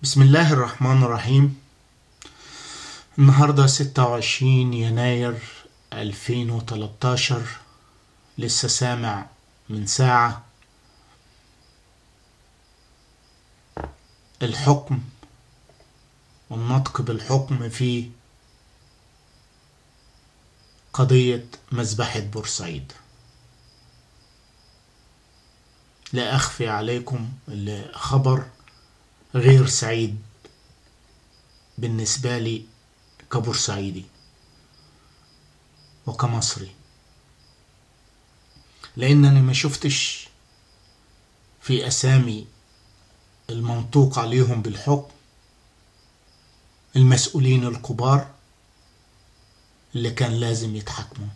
بسم الله الرحمن الرحيم. النهاردة 26 يناير 2013. لسه سامع من ساعة الحكم والنطق بالحكم في قضية مذبحة بورسعيد. لا أخفي عليكم الخبر غير سعيد بالنسبة لي كبورسعيدي وكمصري، لأنني ما شفتش في أسامي المنطوق عليهم بالحكم المسؤولين الكبار اللي كان لازم يتحكموا.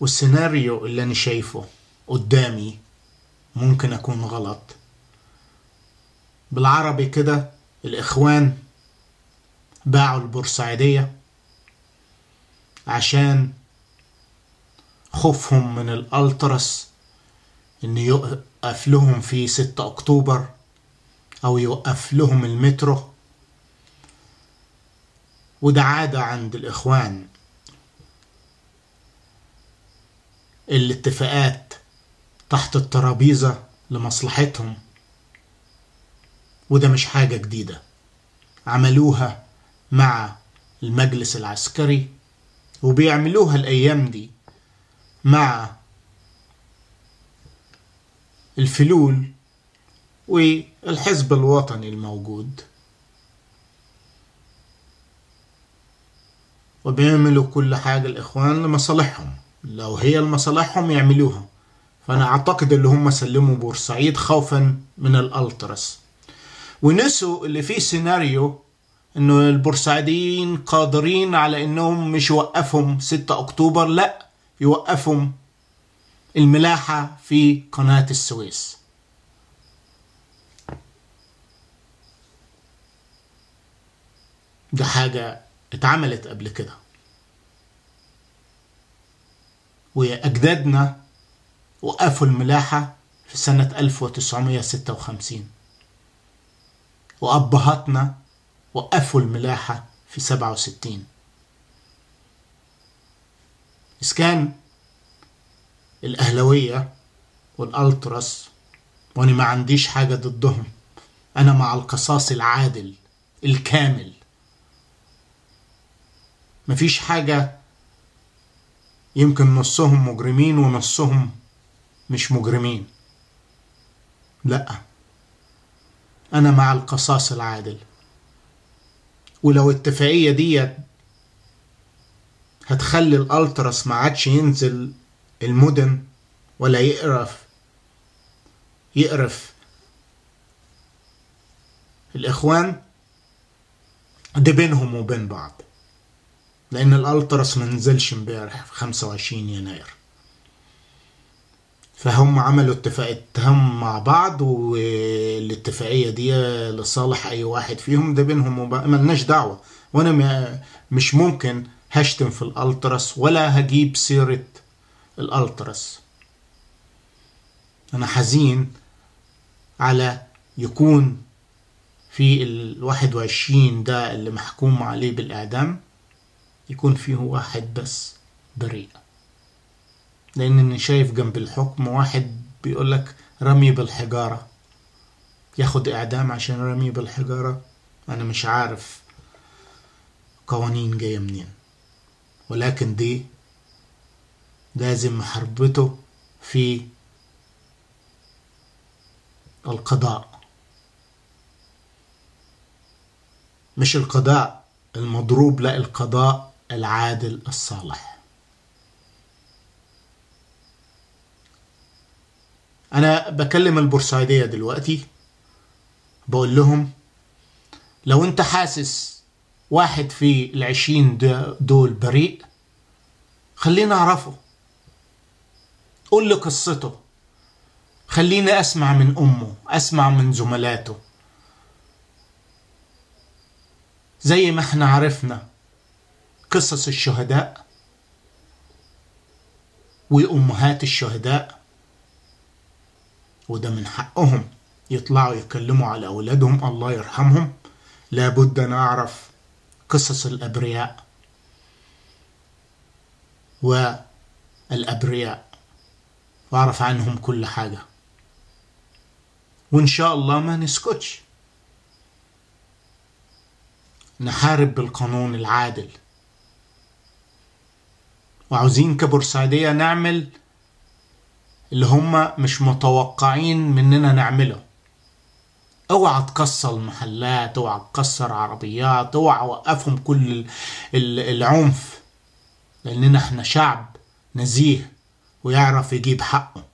والسيناريو اللي أنا شايفه قدامي ممكن أكون غلط. بالعربي كده، الإخوان باعوا البورسعيدية عشان خوفهم من الألتراس إن يوقف لهم في 6 أكتوبر أو يوقف لهم المترو. وده عادة عند الإخوان، الاتفاقات تحت الترابيزة لمصلحتهم، وده مش حاجة جديدة. عملوها مع المجلس العسكري وبيعملوها الأيام دي مع الفلول والحزب الوطني الموجود، وبيعملوا كل حاجة الإخوان لمصالحهم. لو هي لمصالحهم يعملوها. فأنا أعتقد اللي هم سلموا بورسعيد خوفا من الألتراس، ونسوا اللي فيه سيناريو إنه البورسعيديين قادرين على إنهم مش يوقفهم 6 أكتوبر، لا، يوقفهم الملاحة في قناة السويس. ده حاجة اتعملت قبل كده، وأجدادنا وقفوا الملاحة في سنة 1956، وأبهاتنا وقفوا الملاحة في 67. إذا كان الأهلوية والألتراس، وأنا ما عنديش حاجة ضدهم، أنا مع القصاص العادل الكامل. مفيش حاجة يمكن نصهم مجرمين ونصهم مش مجرمين، لا، أنا مع القصاص العادل. ولو الاتفاقية دي هتخلي الألتراس ما عادش ينزل المدن ولا يقرف الإخوان، ده بينهم وبين بعض، لأن الألتراس ما نزلش امبارح في 25 يناير. فهم عملوا اتفاقيتهم مع بعض، والاتفاقية دي لصالح أي واحد فيهم، ده بينهم ملناش دعوة. وأنا مش ممكن هشتم في الألتراس ولا هجيب سيرة الألتراس. أنا حزين على يكون في 21 ده اللي محكوم عليه بالإعدام يكون فيه واحد بس بريء، لأنني شايف جنب الحكم واحد بيقولك رمي بالحجارة، ياخد إعدام عشان رمي بالحجارة. أنا مش عارف قوانين جاية منين، ولكن دي لازم محاربته في القضاء، مش القضاء المضروب، لا، القضاء العادل الصالح. أنا بكلم البورسعيدية دلوقتي بقول لهم لو أنت حاسس واحد في 20 دول بريء، خلينا أعرفه، قول لي قصته، خليني أسمع من أمه، أسمع من زملاته، زي ما احنا عرفنا قصص الشهداء وأمهات الشهداء، وده من حقهم يطلعوا يتكلموا على أولادهم الله يرحمهم. لابد أن أعرف قصص الأبرياء والأبرياء وأعرف عنهم كل حاجة، وإن شاء الله ما نسكتش، نحارب بالقانون العادل. وعاوزين كبورسعيدية نعمل اللي هم مش متوقعين مننا نعمله. اوعى تكسر المحلات، اوعى تكسر عربيات، اوعى وقفهم كل العنف، لاننا احنا شعب نزيه ويعرف يجيب حقه.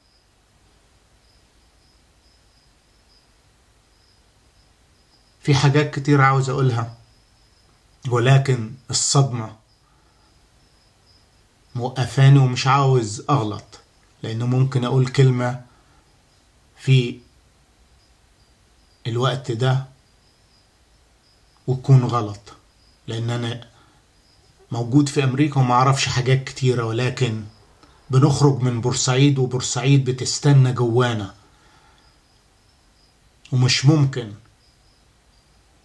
في حاجات كتير عاوز اقولها، ولكن الصدمة موقفاني ومش عاوز اغلط، لانه ممكن اقول كلمة في الوقت ده وتكون غلط، لان انا موجود في امريكا وما اعرفش حاجات كتيرة، ولكن بنخرج من بورسعيد وبورسعيد بتستنى جوانا، ومش ممكن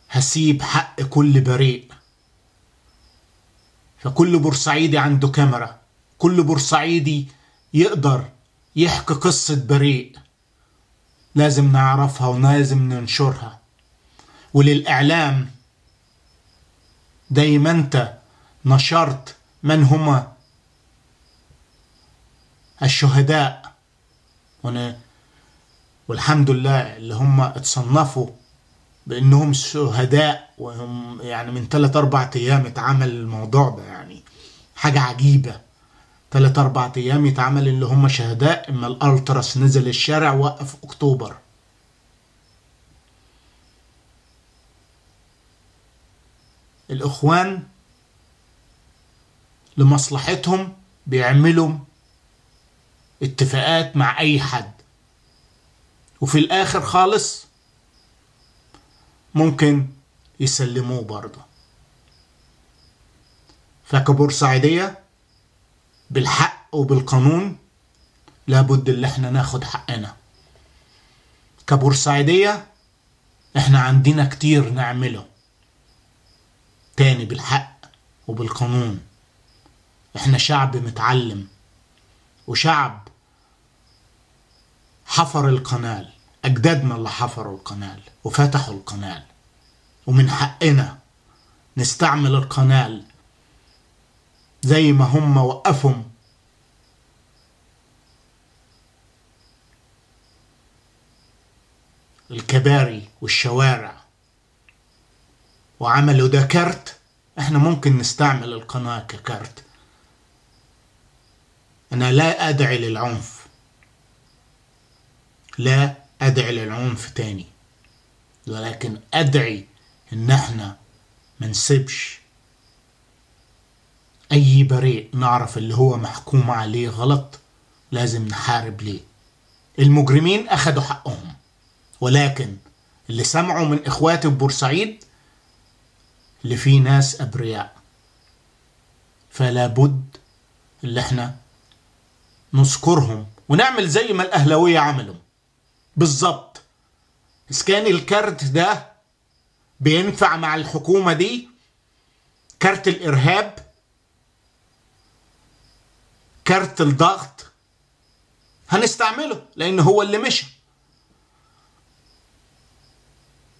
هسيب حق كل بريء. فكل بورسعيدي عنده كاميرا، كل بورسعيدي يقدر يحكي قصة بريء، لازم نعرفها ولازم ننشرها. وللإعلام دايما انت نشرت من هم الشهداء، والحمد لله اللي هم اتصنفوا بانهم شهداء، وهم يعني من 3-4 ايام اتعمل الموضوع ده، يعني حاجة عجيبة. 3-4 ايام يتعمل اللي هم شهداء، اما الالتراس نزل الشارع وقف اكتوبر. الاخوان لمصلحتهم بيعملوا اتفاقات مع اي حد، وفي الاخر خالص ممكن يسلموه برضه. فكبورسعيدية بالحق وبالقانون لابد اللي احنا ناخد حقنا. كبورسعيدية احنا عندنا كتير نعمله تاني بالحق وبالقانون. احنا شعب متعلم، وشعب حفر القنال، اجدادنا اللي حفروا القنال وفتحوا القنال، ومن حقنا نستعمل القنال زي ما هم وقفهم الكباري والشوارع وعملوا ده كارت. احنا ممكن نستعمل القناة ككارت. انا لا ادعي للعنف، لا ادعي للعنف تاني، ولكن ادعي ان احنا منسيبش اي بريء نعرف اللي هو محكوم عليه غلط لازم نحارب ليه. المجرمين اخدوا حقهم، ولكن اللي سمعوا من اخواتي ببورسعيد اللي فيه ناس ابرياء، فلا بد اللي احنا نذكرهم ونعمل زي ما الاهلاوية عملوا بالظبط. إذا كان الكارت ده بينفع مع الحكومة دي، كارت الإرهاب، كارت الضغط، هنستعمله لأنه هو اللي مشى.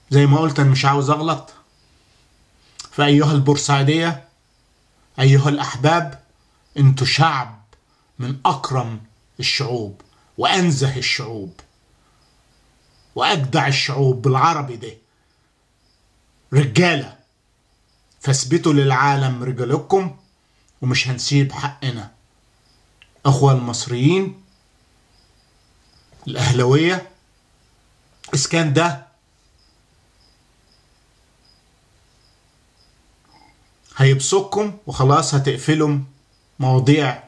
زي ما قلت أنا مش عاوز أغلط. فأيها البورسعيدية، أيها الأحباب، أنتوا شعب من أكرم الشعوب وأنزه الشعوب وأجدع الشعوب بالعربي ده، رجالة. فاثبتوا للعالم رجالكم، ومش هنسيب حقنا. أخوة المصريين الأهلوية، إذا كان ده هيبسطكم وخلاص هتقفلوا مواضيع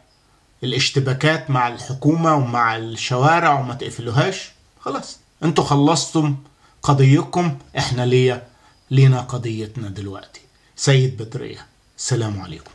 الاشتباكات مع الحكومة ومع الشوارع وما تقفلوهاش، خلاص انتوا خلصتم قضيتكم. احنا لينا قضيتنا دلوقتي. سيد بدرية، السلام عليكم.